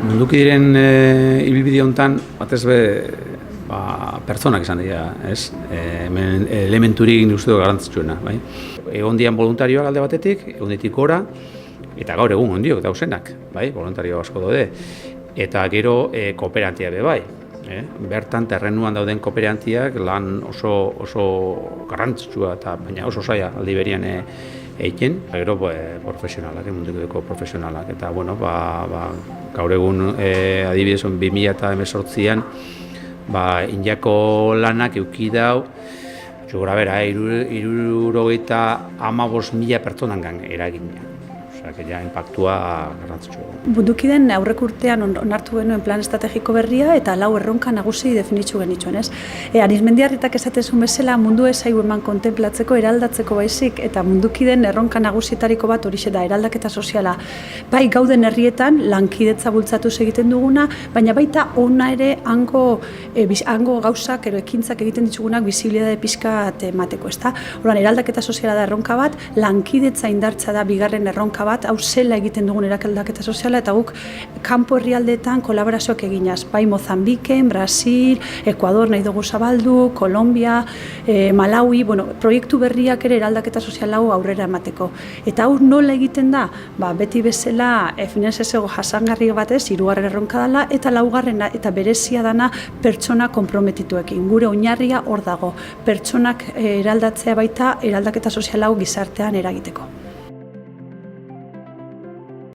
Munduki diren ibilbide honetan, batez be, pertsonak izan dira, ez? Elementurik uste garrantzitsuena, bai? Egon dian voluntarioak alde batetik, egunditik gora, eta gaur egun ondiok dauzenak, bai? Voluntario asko daude. Eta gero kooperantia be bai. Bertan terrenuan dauden kooperantiak lan oso garrantzitsua eta baina oso zaila aldi berian egiten, gero profesionalak, munduko profesionalak. Eta bueno, gaur egun adibidez 2018an Indiako lanak eduki dau, gora bera, 75.000 pertsonangan eragina. Osea, ja inpaktua garrantzitsua. Mundukiden aurreko urtean onartu genuen plan estrategiko berria eta 4 erronka nagusi definitzu genituen, ez? Arizmendiarritak esaten zuen bezala mundu ez zaigu eman kontenplatzeko, eraldatzeko baizik, eta Mundukiden erronka nagusietariko bat horixe da, eraldaketa soziala. Bai gauden herrietan lankidetza bultzatuz egiten duguna, baina baita ona ere hango gauzak edo ekintzak egiten ditugunak bizibilitate pixkat emateko, ezta? Orduan, eraldaketa soziala da erronka bat, lankidetza indartza da bigarren erronka bat, hau zela egiten dugun eraldaketa soziala, eta guk kanpo herrialdeetan kolaborazioak eginaz, bai Mozambiken, Brasil, Ekuador nahi dugu zabaldu, Kolombia, Malawi, proiektu berriak ere eraldaketa sozial hau aurrera emateko. Eta hau nola egiten da? Beti bezala finantzazio jasangarri batez, 3. erronka dela, eta 4. eta berezia dana pertsona konprometituekin. Gure oinarria hor dago, pertsonak eraldatzea baita eraldaketa sozial hau gizartean eragiteko.